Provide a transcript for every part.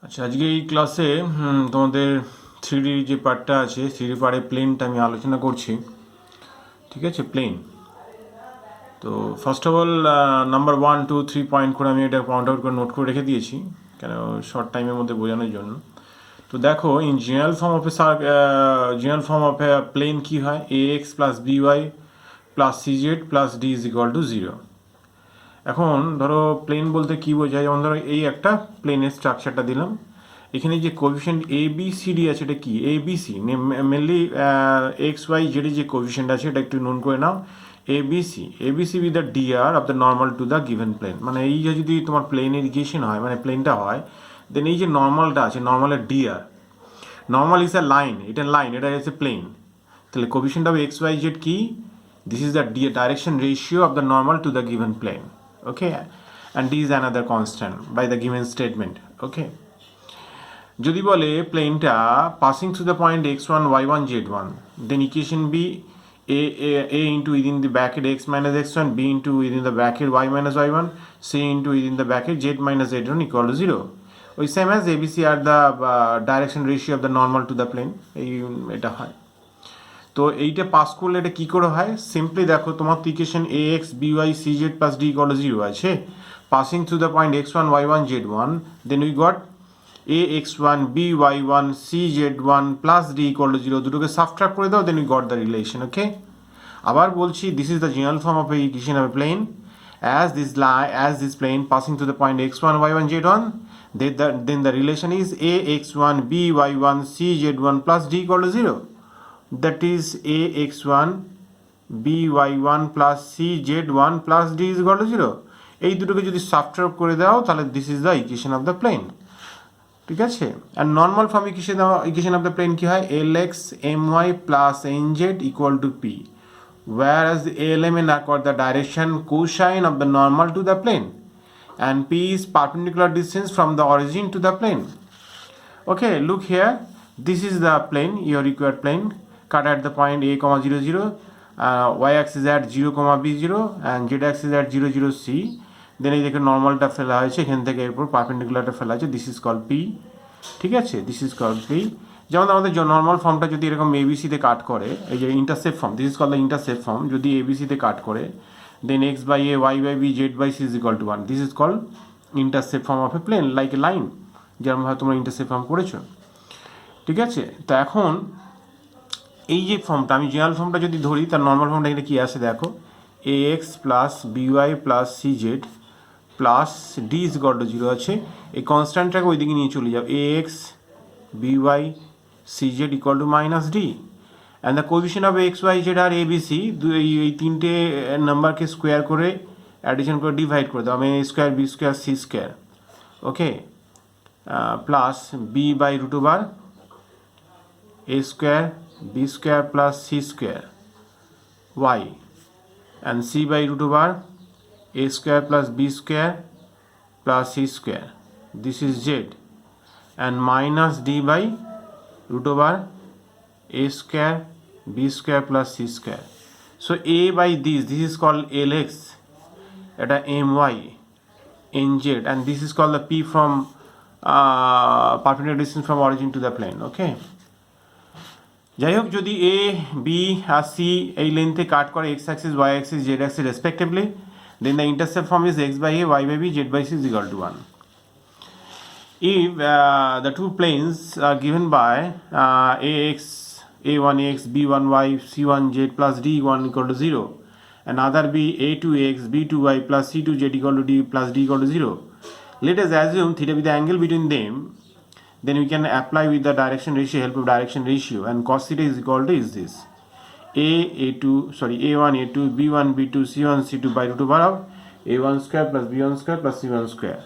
আচ্ছা, আজকে এই ক্লাসে তোমাদের থ্রিডি যে পার্টটা আছে, থ্রিডি পার্টের প্লেনটা আমি আলোচনা করছি। ঠিক আছে, প্লেন। তো first of all number 1, 2, 3 point করে আমি এটা পয়েন্ট আউট করে নোট করে রেখে দিয়েছি, কেন শর্ট টাইমের মধ্যে বোঝানোর জন্য। তো দেখো, in general form of a plane কী হয়, a x plus b y plus c z plus d is equal to 0। এখন ধরো প্লেন বলতে কী বোঝায়, যেমন ধরো এই একটা প্লেনের স্ট্রাকচারটা দিলাম, এখানে যে coefficient a b c d আছে, এটা কি a b c, mainly x y জেডের যে কোএফিসিয়েন্ট আছে এটা একটু নোট করে নাও, ABC with the DR of the normal to the given plane. মানে এই যে যদি তোমার প্লেনের ইকুয়েশন হয়, মানে প্লেনটা হয়, দেন এই যে নর্মালটা আছে, নর্মালের DR, normal is a line, এটা লাইন, এটা হচ্ছে প্লেন। তাহলে coefficient of x y z কি, this is the direction ratio of the normal to the given plane. Okay, and d is another constant by the given statement. Okay, যদি বলে প্লেনটা passing through the point x1 y1 z1, then equation be a into within the bracket x minus x1, b into within the bracket y minus y1, c into within the bracket z minus z1 equal to 0. ওই same as abc আর the direction ratio of the normal to the plane, এই এটা হয়। তো এইটা pass করলে এটা কী করে হয়, সিম্পলি দেখো, তোমার তো equation a x b y c z plus d equal to 0 আছে, passing through the point x1 y1 z1, then we got ax1 by1 cz1 plus d equal to 0, দুটোকে সাবট্রাক্ট করে দাও, then we got the relation. Okay, আবার বলছি, this is the general form of a equation of a plane, as this plane passing through the point x1 y1 z1, then the relation is ax1 by1 cz1 plus d equal to 0. That is ax1 by1 plus cz1 plus d is equal to 0. এই দুটোকে যদি subtract করে দাও, তাহলে this is the equation of the plane. ঠিক আছে, আর normal form equation of the plane কি হয়, l x m y plus n z equal to p, whereas ALM and are called the direction cosine of the normal to the plane, and P is perpendicular distance from the origin to the plane. Okay, look here, this is the plane, your required plane, cut at the point a comma 0 0, y axis at 0 comma b 0 and z axis at 0 0 c. দেন এই দেখে নর্মালটা ফেলা হয়েছে, এখান থেকে এরপর পারপেন্ডিকুলারটা ফেলা হয়েছে, this is call P. ঠিক আছে, দিস ইজ কল পি। যেমন আমাদের নর্মাল ফর্মটা যদি এরকম এবিসিতে কাট করে, এই যে intercept form, this is call the intercept form, যদি এবিসিতে কাট করে, then x by a y by b z by c is equal to 1, this is call intercept form of a plane, like a line, যেরকমভাবে তোমরা intercept form করেছো। ঠিক আছে, তো এখন এই যে ফর্মটা, আমি জেনারেল ফর্মটা যদি ধরি, তার নর্মাল ফর্মটা এখানে কী আসে দেখো, a x plus b y plus c z plus d is equal to 0 আছে, এই কনস্ট্যান্টটাকে ওইদিকে নিয়ে চলে যাও, a x b y c z equal to minus d, and the coefficient of x y z are ABC, এই তিনটে নাম্বারকে স্কোয়ার করে অ্যাডিশন করে ডিভাইড করে দাও, আমি a square b square c square, okay, plus b by root over a square b square plus C square Y, and C by root over a square plus b square plus c square, this is z, and minus d by root over a square b square plus c square. So a by this is called lx, এটা my, nz, and this is called the p from perpendicular distance from origin to the plane. Okay, যাই হোক, যদি a b R c এই লেন্থে কাট করে x axis y axis z axis respectively, then the intercept form is x by a, y by b, z by c is equal to 1. If the two planes are given by ax, a1x, b1y, c1z plus d1 equal to 0, and other be a2x, b2y plus c2z equal to d plus d equal to 0, let us assume theta be the angle between them, then we can apply with the direction ratio, help of direction ratio, and cos theta is equal to is this, a1 a2 b1 b2 c1 c2 by root over of a1 square plus b1 square plus c1 square,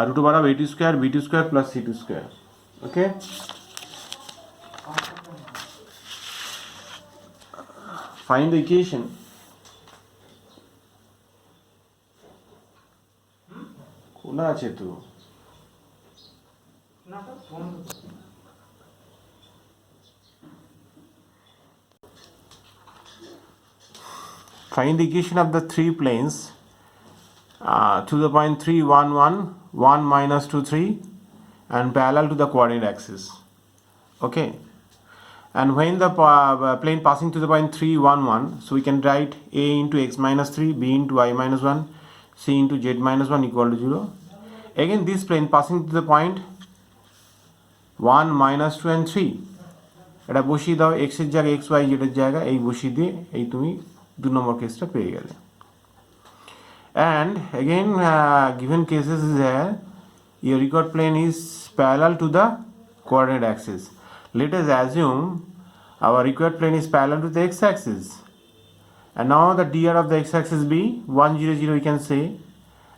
root over of a2 square b2 square plus c2 square. Okay, find the equation. খোলা আছে তো, find the equation of the three planes to the point 3 1 1 1 minus 2 3 and parallel to the coordinate axis. Okay, and when the plane passing to the point 3 1 1, so we can write a into x minus 3, b into y minus 1, c into z minus 1 equal to 0. Again this plane passing to the point 1 minus 2 and 3, এটা বসিয়ে দাও x এর জায়গায় x y z এর জায়গায় এই বসিয়ে দিয়ে এই তুমি 2 নম্বর কেসটা পেয়ে গেলে। And again given cases is there, your record plane is parallel to the coordinate axis. Let us assume our required plane is parallel to the x-axis, and now the dr of the x-axis be 1 0 0 we can say,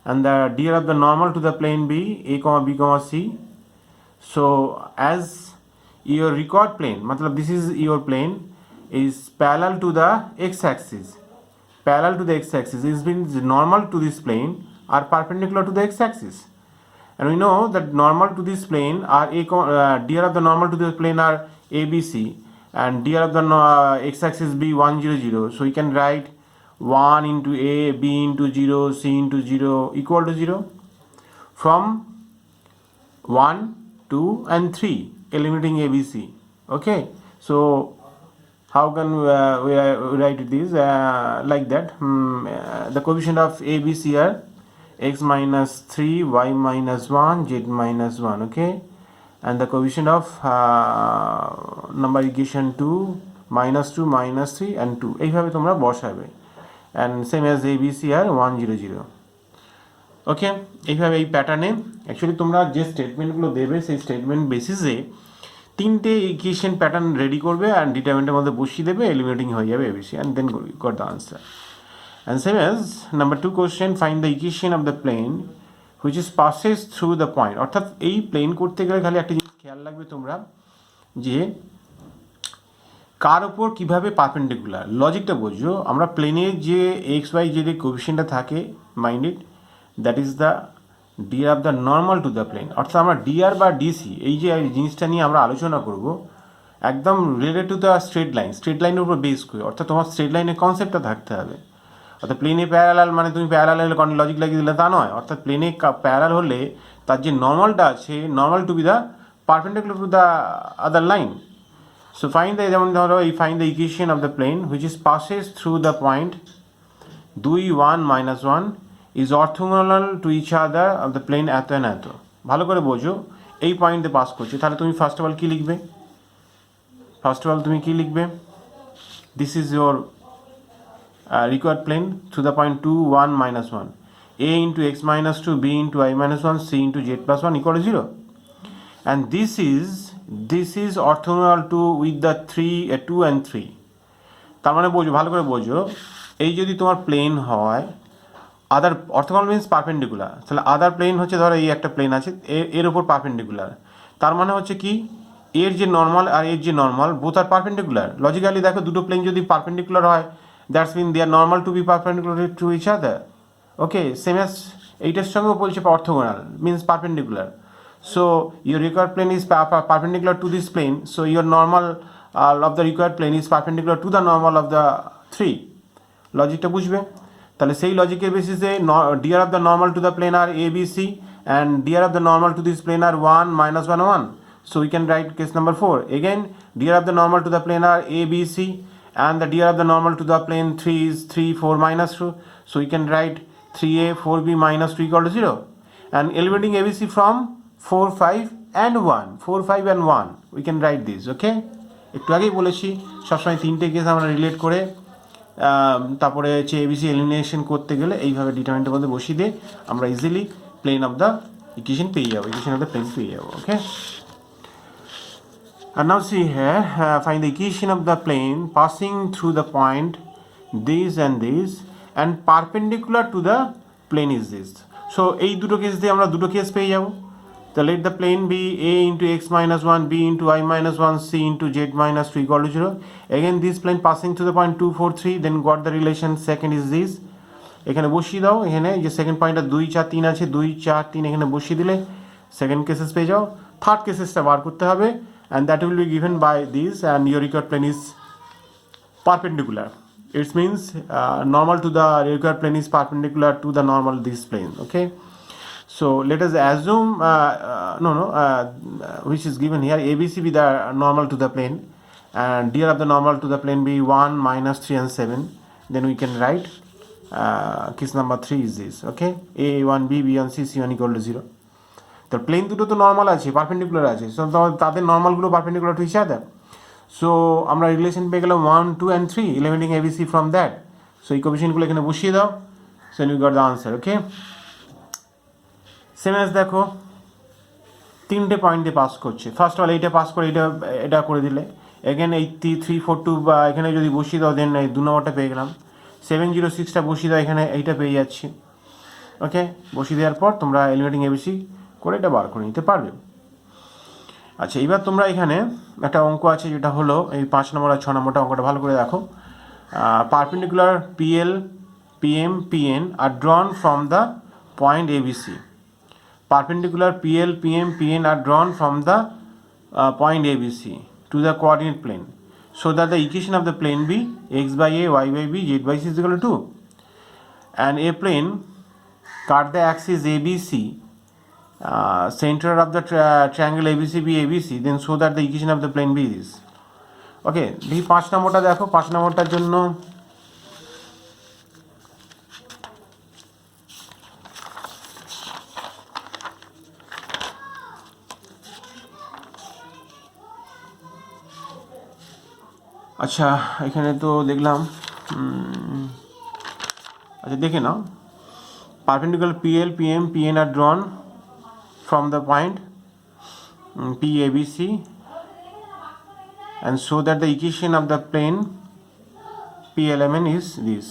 and the dr of the normal to the plane be a comma b comma c. So as your record plane, matlab this is your plane is parallel to the x-axis, parallel to the x-axis, this means normal to this plane are perpendicular to the x-axis, and we know that normal to this plane are dr of the normal to the plane are a b c, and dr of the x-axis be 1 0 0, so we can write 1 into a, b into 0, c into 0 equal to 0 from 1 2 and 3, eliminating a b c. Okay, so how can we write this like that? The coefficient of a b c are x minus 3, y minus 1, z minus 1. Okay, and the coefficient of number equation 2 minus 2 minus 3 and 2 এইভাবে তোমরা বসাবে, and same as a b c are 1 0 0. ওকে, এইভাবে এই প্যাটার্নে actually তোমরা যে স্টেটমেন্টগুলো দেবে সেই স্টেটমেন্ট বেসিসে তিনটে ইকুয়েশন প্যাটার্ন রেডি করবে অ্যান্ড ডিটারমিনেন্টের মধ্যে বসিয়ে দেবে, এলিমিনেটিং হয়ে যাবে ABC, and then got the answer. And same as number 2 question, find the equation of the plane which is passes through the point. অর্থাৎ এই প্লেন করতে গেলে খালি একটা জিনিস খেয়াল রাখবে তোমরা, যে কার ওপর কীভাবে পারপেন্ডিকুলার, লজিকটা বোঝো। আমরা প্লেনের যে এক্স ওয়াই জেড এর কোএফিসিয়েন্টটা থাকে minded, that is the DR of the normal to the plane. অর্থাৎ আমরা ডিআর বা ডিসি এই যে জিনিসটা নিয়ে আমরা আলোচনা করব একদম related to the straight line, straight লাইনের উপর বেস করে, অর্থাৎ তোমার স্ট্রেট লাইনের কনসেপ্টটা থাকতে হবে। অর্থাৎ প্লেনে প্যারালাল মানে তুমি প্যারালাল লজিক লাগিয়ে দিলে তা নয়, অর্থাৎ প্লেনে প্যারালাল হলে তার যে নর্মালটা আছে, normal to B the perpendicular to the other line. So find the, যেমন ধরো এই find the equation of the plane which is passes through the point 2 1 minus 1 is orthogonal to each other of the plane এত and এত। ভালো করে বোঝো, এই পয়েন্টে পাস করছে, তাহলে তুমি ফার্স্ট অফ অল কী লিখবে? ফার্স্ট অফ অল তুমি কী লিখবে? This is your required plane through the point 2 1 minus 1, a into x minus 2, b into y minus 1, c into z plus 1 equal to 0, and this is orthogonal to with the 2 and 3। তার মানে বোঝো, ভালো করে বোঝো, এই যদি তোমার plane হয় আদার অর্থোগোনাল মিন্স পারপেন্ডিকুলার, তাহলে আদার প্লেন হচ্ছে ধরো এই একটা প্লেন আছে এর উপর পারপেন্ডিকুলার, তার মানে হচ্ছে কি এর যে নর্মাল আর এর যে normal both are perpendicular. Logically দেখো দুটো প্লেন যদি পারপেন্ডিকুলার হয় that's mean they are normal to be perpendicular to each other. Okay, same as এইটার সঙ্গেও বলছে orthogonal means perpendicular. So your required plane is perpendicular to this plane, so your normal of the required plane is perpendicular to the normal of the 3। লজিকটা বুঝবে? তাহলে সেই লজিকের বেসিসে dr of the normal to the plane are a b c, and dr of the normal to this plane are 1 minus 1 1, so we can write case number 4 again, dr of the normal to the plane are a b c, and the dr of the normal to the plane 3 is 3 4 minus 2, so we can write 3a 4b minus 2 equal to 0, and eliminating abc from 4 5 and 1, 4 5 and 1 we can write this। ওকে, একটু আগেই বলেছি সবসময় তিনটে case আমরা relate করে তারপরে হচ্ছে ABC elimination করতে গেলে এইভাবে ডিটারমিনেন্টের মধ্যে বসিয়ে দিয়ে আমরা easily plane of the equation পেয়ে যাবো, ইকুয়েশন অফ দ্য প্লেন পেয়ে যাবো। ওকে, and now see here, find the equation of the plane passing through the point this and perpendicular to the plane is this। so এই দুটো case দিয়ে আমরা দুটো case পেয়ে যাবো। So let the plane be a into x minus 1, b into y minus 1, c into z minus 2 equal to 0. Again this plane passing to the point 2 4 3, then got the relation second is this। এখানে বসিয়ে দাও, এখানে যে second পয়েন্টটা 2 4 3 আছে, 2 4 3 এখানে বসিয়ে দিলে সেকেন্ড কেসেস পেয়ে যাও। থার্ড কেসেসটা বার করতে হবে, and that will be given by this, and your required plane is perpendicular, it means normal to the required plane is perpendicular to the normal this plane। Okay, So let us assume which is given here, ABC be the normal to the plane and dr of the normal to the plane be 1 minus 3 and 7. Then we can write case number 3 is this. Okay, A1 B B1 C C1 equal to 0. তো plane দুটো তো normal আছে, perpendicular আছে, so তাদের নর্মালগুলো perpendicular to each other. So আমরা relation পেয়ে গেলাম 1 2 and 3 eliminating ABC from that. So এই কোএফিসিয়েন্টগুলো এখানে বসিয়ে দাও, so you got the answer. Okay, same as দেখো তিনটে পয়েন্ট দিয়ে পাস করছে। ফার্স্ট অফ অল এইটা পাস করে এটা করে দিলে এগেন 8342 বা এখানে যদি বসিয়ে দাও দেন এই 2 নম্বরটা পেয়ে গেলাম। 706টা বসিয়ে দাও এখানে, এইটা পেয়ে যাচ্ছি। ওকে, বসিয়ে দেওয়ার পর তোমরা এলিমিনেটিং এবিসি করে এটা বার করে নিতে পারবে। আচ্ছা, এবার তোমরা এখানে একটা অঙ্ক আছে যেটা হলো এই 5 নম্বর আর 6 নম্বরটা, অঙ্কটা ভালো করে দেখো। Perpendicular PL PM PN R drawn from the point ABC। Perpendicular PL PM PN are drawn from the point ABC to the coordinate plane, so that the equation of the plane be x by a, y by b, z by c is equal to 2. And a plane cut the axis ABC, center of the triangle ABC be ABC, then so that the equation of the plane be this. Okay, দেখি 5 নম্বরটা দেখো। 5 নম্বরটার জন্য আচ্ছা এখানে তো দেখলাম, আচ্ছা দেখে নাও। Perpendicular PL PM PN R drawn from the point PABC and so that the equation of the plane PLMN is this.